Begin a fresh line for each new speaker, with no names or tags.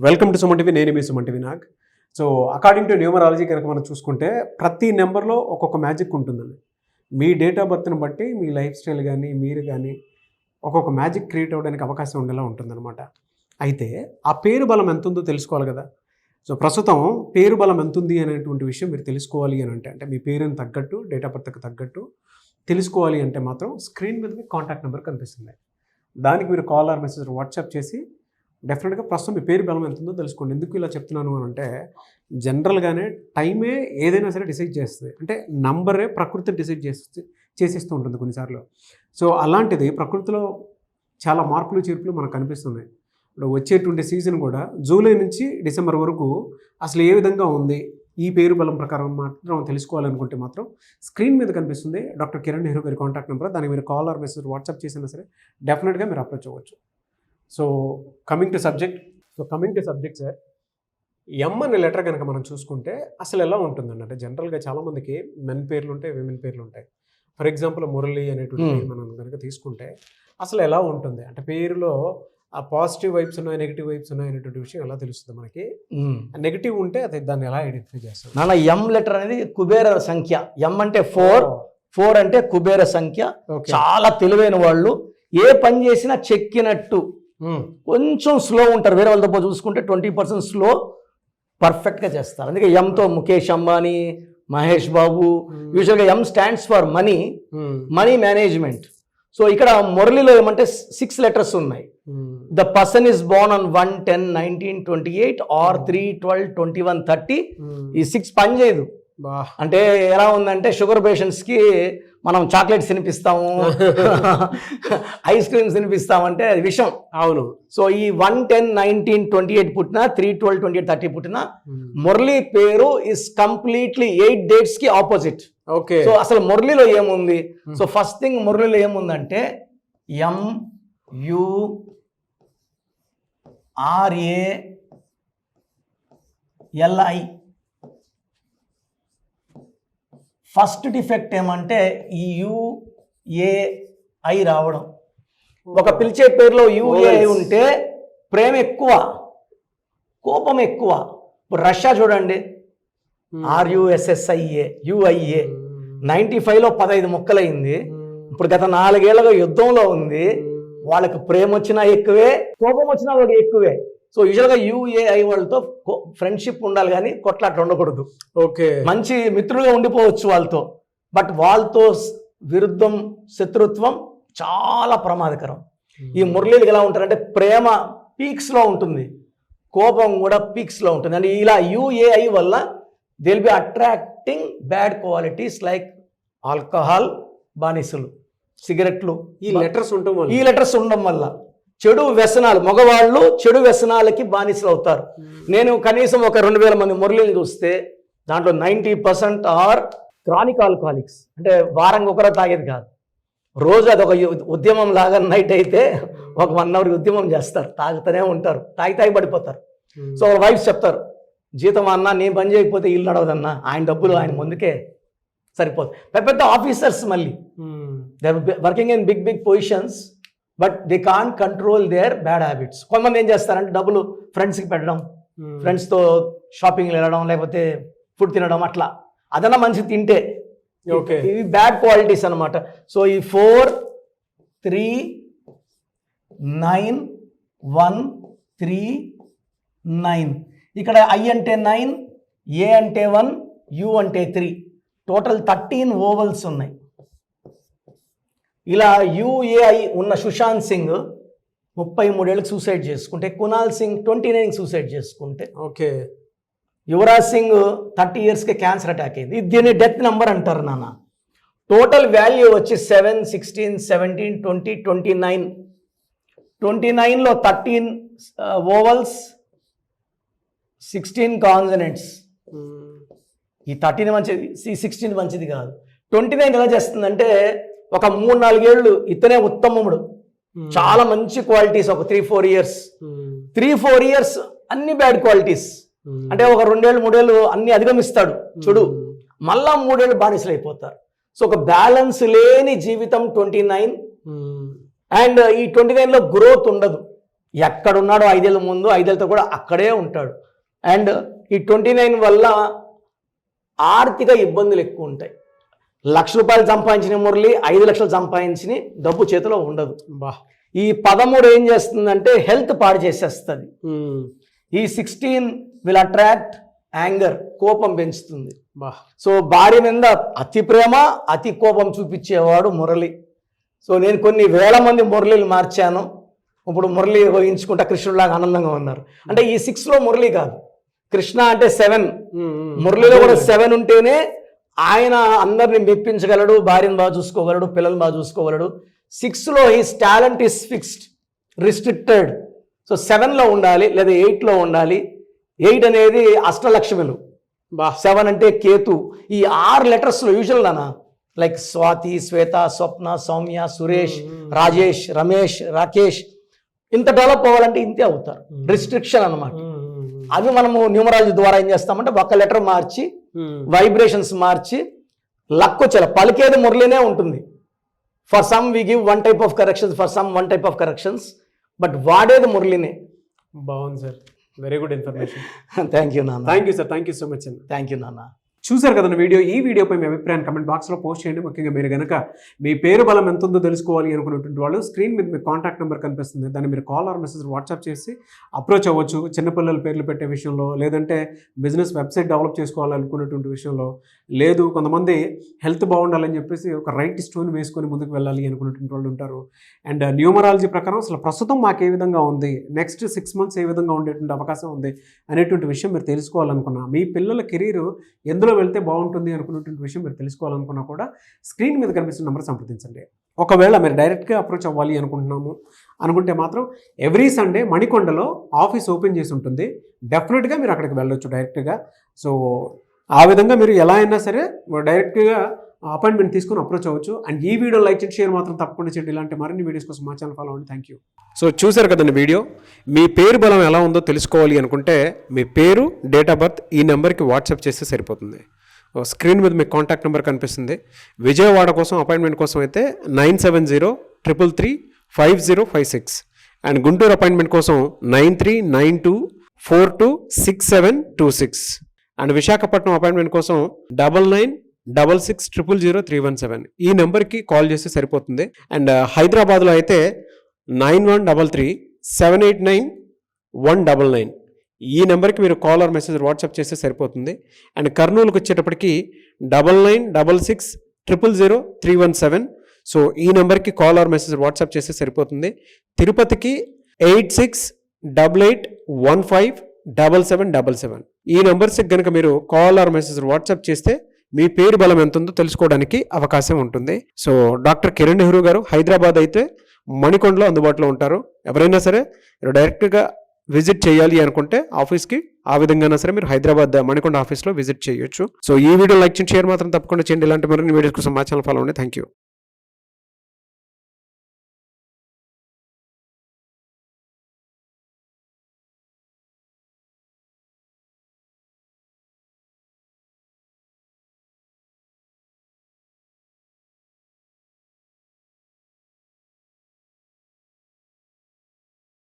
Welcome to Suman TV. నేను మీ Suman TV Nag. So according to numerology కనుక మనం చూసుకుంటే ప్రతి నెంబర్లో ఒక్కొక్క మ్యాజిక్ ఉంటుందండి. మీ డేట్ ఆఫ్ బర్త్ని బట్టి మీ లైఫ్ స్టైల్ కానీ మీరు కానీ ఒక్కొక్క మ్యాజిక్ క్రియేట్ అవ్వడానికి అవకాశం ఉండేలా ఉంటుందన్నమాట. అయితే ఆ పేరు బలం ఎంత ఉందో తెలుసుకోవాలి కదా. సో ప్రస్తుతం పేరు బలం ఎంత ఉంది అనేటువంటి విషయం మీరు తెలుసుకోవాలి అని అంటే మీ పేరుని తగ్గట్టు డేట్ ఆఫ్ బర్త్కి తగ్గట్టు తెలుసుకోవాలి అంటే మాత్రం స్క్రీన్ మీద మీ కాంటాక్ట్ నెంబర్ కనిపిస్తుంది. దానికి మీరు కాల్ ఆర్ మెసేజ్ వాట్సాప్ చేసి డెఫినెట్గా ప్రస్తుతం మీ పేరు బలం ఎంత ఉందో తెలుసుకోండి. ఎందుకు ఇలా చెప్తున్నాను అని అంటే జనరల్గానే టైమే ఏదైనా సరే డిసైడ్ చేస్తుంది. అంటే నంబరే ప్రకృతిని డిసైడ్ చేసేస్తూ ఉంటుంది కొన్నిసార్లు. సో అలాంటిది ప్రకృతిలో చాలా మార్పులు చేర్పులు మనకు కనిపిస్తున్నాయి. ఇప్పుడు వచ్చేటువంటి సీజన్ కూడా జూలై నుంచి డిసెంబర్ వరకు అసలు ఏ విధంగా ఉంది ఈ పేరు బలం ప్రకారం మాత్రం తెలుసుకోవాలనుకుంటే మాత్రం స్క్రీన్ మీద కనిపిస్తుంది డాక్టర్ కిరణ్ నెహ్రూ గారి కాంటాక్ట్ నెంబర్. దానికి మీరు కాల్ ఆర్ మెసేజ్ వాట్సాప్ చేసినా సరే డెఫినెట్గా మీరు అప్రోచ్ అవ్వచ్చు. So coming to subject sir, M అనే లెటర్ కనుక మనం చూసుకుంటే అసలు ఎలా ఉంటుందండి? అంటే జనరల్గా చాలామందికి మెన్ పేర్లు ఉంటాయి, విమెన్ పేర్లు ఉంటాయి. ఫర్ ఎగ్జాంపుల్ మురళి అనేటువంటి పేరు మనం కనుక తీసుకుంటే అసలు ఎలా ఉంటుంది? అంటే పేరులో ఆ పాజిటివ్ వైబ్స్ ఉన్నాయి, నెగిటివ్ వైబ్స్ ఉన్నాయి అనేటువంటి విషయం ఎలా తెలుస్తుంది మనకి? నెగిటివ్ ఉంటే అది దాన్ని ఎలా ఐడెంటిఫై చేస్తాం?
నాన్న ఎం లెటర్ అనేది కుబేర సంఖ్య. ఎం అంటే 4 అంటే కుబేర సంఖ్య. చాలా తెలివైన వాళ్ళు, ఏ పని చేసినా చెక్కినట్టు. కొంచెం స్లో ఉంటారు, వేరే వాళ్ళతో చూసుకుంటే 20% స్లో, పర్ఫెక్ట్గా చేస్తారు. అందుకే ఎంతో ముఖేష్ అంబానీ, మహేష్ బాబు. యూజువల్గా M stands for money management. So ఇక్కడ మురళిలో ఏమంటే 6 లెటర్స్ ఉన్నాయి. The person is born on 1/10/1928 or 3/12/21/30. ఈ 6 పని చేయదు. అంటే ఎలా ఉందంటే షుగర్ పేషెంట్స్కి మనం చాక్లెట్స్ తినిపిస్తాము, ఐస్ క్రీమ్స్ తినిపిస్తామంటే అది విషం.
అవును.
సో ఈ 1/10/1928 పుట్టిన, 3/12/28/30 పుట్టిన మురళి పేరు ఇస్ కంప్లీట్లీ 8 డేట్స్ కి ఆపోజిట్.
ఓకే.
సో అసలు మురళిలో ఏముంది? సో ఫస్ట్ థింగ్ మురళిలో ఏముందంటే MURALI. ఫస్ట్ డిఫెక్ట్ ఏమంటే ఈ UAI రావడం. ఒక పిలిచే పేరులో UAI ఉంటే ప్రేమ ఎక్కువ, కోపం ఎక్కువ. ఇప్పుడు రష్యా చూడండి, RUSSIA UIA 95లో 15 ముక్కలైంది. ఇప్పుడు గత 4 ఏళ్ళగా యుద్ధంలో ఉంది. వాళ్ళకి ప్రేమ వచ్చినా ఎక్కువే, కోపం వచ్చినా వాళ్ళకి ఎక్కువే. సో యూజువల్గా UAI వాళ్ళతో ఫ్రెండ్షిప్ ఉండాలి కానీ కొట్లాట్లు ఉండకూడదు.
ఓకే. మంచి
మిత్రులుగా ఉండిపోవచ్చు వాళ్ళతో, బట్ వాళ్ళతో విరుద్ధం, శత్రుత్వం చాలా ప్రమాదకరం. ఈ మురళీలు ఎలా ఉంటారంటే ప్రేమ పీక్స్లో ఉంటుంది, కోపం కూడా పీక్స్లో ఉంటుంది. అంటే ఇలా UAI వల్ల they will be attracting bad qualities like alcohol, బానిసలు, సిగరెట్లు. ఈ లెటర్స్ ఉండడం వల్ల చెడు వ్యసనాలు, మగవాళ్ళు చెడు వ్యసనాలకి బానిసలు అవుతారు. నేను కనీసం ఒక 2000 మంది మురళీలు చూస్తే దాంట్లో 90% ఆర్ క్రానిక్ ఆల్కహాలిక్స్. అంటే వారంగా ఒకరో తాగేది కాదు, రోజు అదొక ఉద్యమం లాగా. నైట్ అయితే ఒక 1 అవర్ ఉద్యమం చేస్తారు, తాగుతూనే ఉంటారు, తాగి పడిపోతారు. సో వైఫ్స్ చెప్తారు, జీతం అన్నా నేను పని చేయకపోతే ఇల్లు నడవదన్నా, ఆయన డబ్బులు ఆయన ముందుకే సరిపోదు. పెద్ద ఆఫీసర్స్ మళ్ళీ they working in big positions, but they can't control their bad habits. కొంతమంది ఏం చేస్తారంటే డబ్బులు ఫ్రెండ్స్కి పెట్టడం, ఫ్రెండ్స్తో షాపింగ్లు వెళ్ళడం, లేకపోతే ఫుడ్ తినడం, అట్లా. అదన్నా మంచి తింటే.
ఓకే.
ఇవి బ్యాడ్ క్వాలిటీస్ అనమాట. సో ఈ 4 3 9 1 3 9. ఇక్కడ I అంటే 9, A అంటే 1, U అంటే 3. టోటల్ 13 ఓవల్స్ ఉన్నాయి. ఇలా UAI ఉన్న సుశాంత్ సింగ్ 33 ఏళ్ళకి సూసైడ్ చేసుకుంటే, కునాల్ సింగ్ 29 సూసైడ్ చేసుకుంటే,
ఓకే,
యువరాజ్ సింగ్ 30 ఇయర్స్కి క్యాన్సర్ అటాక్ అయింది. దీన్ని డెత్ నెంబర్ అంటారు నాన్న. టోటల్ వాల్యూ వచ్చి 7 16 17 20 29. 29లో 13 ఓవల్స్, 16 కాన్సనెంట్స్. ఈ 13 మంచిది, 16 మంచిది కాదు. 29 ఎలా చేస్తుందంటే ఒక 3-4 ఏళ్ళు ఇతనే ఉత్తమముడు, చాలా మంచి క్వాలిటీస్. ఒక 3-4 ఇయర్స్, 3-4 ఇయర్స్ అన్ని బ్యాడ్ క్వాలిటీస్. అంటే ఒక 2 ఏళ్ళు 3 ఏళ్ళు అన్ని అధిగమిస్తాడు చెడు, మళ్ళా 3 ఏళ్ళు బానిసలు అయిపోతారు. సో ఒక బ్యాలెన్స్ లేని జీవితం 29. అండ్ ఈ 29లో గ్రోత్ ఉండదు. ఎక్కడున్నాడో 5 ఏళ్ళ ముందు 5 ఏళ్ళతో కూడా అక్కడే ఉంటాడు. అండ్ ఈ 29 వల్ల ఆర్థిక ఇబ్బందులు ఎక్కువ ఉంటాయి. ₹1,00,000 సంపాదించిన మురళి 5 లక్షలు సంపాదించిన డబ్బు చేతిలో ఉండదు.
బా.
ఈ 13 ఏం చేస్తుందంటే హెల్త్ పాడు చేసేస్తుంది. ఈ 16 విల్ అట్రాక్ట్ యాంగర్, కోపం పెంచుతుంది.
బా.
సో భార్య మీద అతి ప్రేమ అతి కోపం చూపించేవాడు మురళి. సో నేను కొన్ని వేల మంది మురళిలు మార్చాను. ఇప్పుడు మురళి ఊహించుకుంటా కృష్ణుడిలాగా ఆనందంగా ఉన్నారు. అంటే ఈ 6లో మురళి కాదు, కృష్ణ అంటే 7, మురళిలో కూడా 7 ఉంటేనే ఆయన అందరిని మెప్పించగలడు, భార్యను బాగా చూసుకోగలడు, పిల్లల్ని బాగా చూసుకోగలడు. 6లో his talent is fixed, restricted. So 7లో ఉండాలి లేదా 8లో ఉండాలి. 8 అనేది అష్టలక్ష్మిలు, 7 అంటే కేతు. ఈ 6 లెటర్స్లో యూజువల్ నానా లైక్ స్వాతి, శ్వేత, స్వప్న, సౌమ్య, సురేష్, రాజేష్, రమేష్, రాకేష్, ఇంత డెవలప్ అవ్వాలంటే ఇంతే అవుతారు. రిస్ట్రిక్షన్ అన్నమాట. అది మనము న్యూమరాలజీ ద్వారా ఏం చేస్తామంటే ఒక లెటర్ మార్చి వైబ్రేషన్స్ మార్చి లక్ వచ్చేలా పలికేది మురళినే ఉంటుంది. For some we give 1 type of corrections, for some 1 type of corrections, but వాడేది మురళినే.
బాగుంది sir, very good information.
Thank you నాన్న.
Thank you sir, thank you so much అండి.
థ్యాంక్ యూ నాన్న.
చూసారు కదండి వీడియో. ఈ వీడియోపై మీ అభిప్రాయాన్ని కమెంట్ బాక్స్లో పోస్ట్ చేయండి. ముఖ్యంగా మీరు కనుక మీ పేరు బలం ఎంత ఉందో తెలుసుకోవాలి అనుకున్నటువంటి వాళ్ళు స్క్రీన్ మీద మీ కాంటాక్ట్ నెంబర్ కనిపిస్తుంది, దాన్ని మీరు కాల్ ఆర్ మెసేజ్ వాట్సాప్ చేసి అప్రోచ్ అవ్వచ్చు. చిన్నపిల్లల పేర్లు పెట్టే విషయంలో, లేదంటే బిజినెస్ వెబ్సైట్ డెవలప్ చేసుకోవాలనుకున్నటువంటి విషయంలో, లేదు కొంతమంది హెల్త్ బాగుండాలని చెప్పేసి ఒక రైట్ స్టోన్ వేసుకొని ముందుకు వెళ్ళాలి అనుకున్నటువంటి వాళ్ళు ఉంటారు. అండ్ న్యూమరాలజీ ప్రకారం అసలు ప్రస్తుతం మాకు ఏ విధంగా ఉంది, నెక్స్ట్ 6 months ఏ విధంగా ఉండేటువంటి అవకాశం ఉంది అనేటువంటి విషయం మీరు తెలుసుకోవాలనుకున్నా, మీ పిల్లల కెరీర్ ఎందులో వెళ్తే బాగుంటుంది అనుకున్నటువంటి విషయం మీరు తెలుసుకోవాలనుకున్నా కూడా స్క్రీన్ మీద కనిపిస్తున్న నెంబర్ సంప్రదించండి. ఒకవేళ మీరు డైరెక్ట్గా అప్రోచ్ అవ్వాలి అనుకుంటే మాత్రం ఎవ్రీ సండే మణికొండలో ఆఫీస్ ఓపెన్ చేసి ఉంటుంది. డెఫినెట్గా మీరు అక్కడికి వెళ్ళొచ్చు డైరెక్ట్గా. సో ఆ విధంగా మీరు ఎలా అయినా సరే డైరెక్ట్గా అపాయింట్మెంట్ తీసుకుని అప్రోచ్ అవ్వచ్చు. అండ్ ఈ వీడియో లైక్ చేయండి, షేర్ మాత్రం తప్పకుండా చేయండి. ఇలాంటి మరిన్ని వీడియోస్ కోసం మా ఛానల్ ఫాలో అవ్వండి. Thank you. సో చూసారు కదండి వీడియో. మీ పేరు బలం ఎలా ఉందో తెలుసుకోవాలి అనుకుంటే మీ పేరు, డేట్ ఆఫ్ బర్త్ ఈ నెంబర్కి వాట్సాప్ చేస్తే సరిపోతుంది. స్క్రీన్ మీద మీకు కాంటాక్ట్ నెంబర్ కనిపిస్తుంది. విజయవాడ కోసం అపాయింట్మెంట్ కోసం అయితే 9703335056 అండ్ గుంటూరు అపాయింట్మెంట్ కోసం 9392426726 అండ్ విశాఖపట్నం అపాయింట్మెంట్ కోసం 9966600317 ఈ నెంబర్కి కాల్ చేస్తే సరిపోతుంది. అండ్ హైదరాబాద్లో అయితే 9133789199 ఈ నెంబర్కి మీరు కాల్ ఆర్ మెసేజ్ వాట్సాప్ చేస్తే సరిపోతుంది. అండ్ కర్నూలుకి వచ్చేటప్పటికి 9966000317 సో ఈ నెంబర్కి కాల్ ఆర్ మెసేజ్ వాట్సాప్ చేస్తే సరిపోతుంది. తిరుపతికి 8688157777 ఈ నెంబర్స్కి కనుక మీరు కాల్ ఆర్ మెసేజ్ వాట్సాప్ చేస్తే మీ పేరు బలం ఎంత ఉందో తెలుసుకోవడానికి అవకాశం ఉంటుంది. సో డాక్టర్ కిరణ్ నెహ్రూ గారు హైదరాబాద్ అయితే మణికొండలో అందుబాటులో ఉంటారు. ఎవరైనా సరే మీరు డైరెక్ట్గా విజిట్ చేయాలి అనుకుంటే ఆఫీస్కి ఆ విధంగా సరే మీరు హైదరాబాద్ మణికొండ ఆఫీస్లో విజిట్ చేయొచ్చు. సో ఈ వీడియో లైక్ చేయండి, షేర్ మాత్రం తప్పకుండా చేయండి. ఇలాంటి మరిన్ని వీడియోస్ కోసం మా ఛానల్ ఫాలో అవ్వండి. Thank you.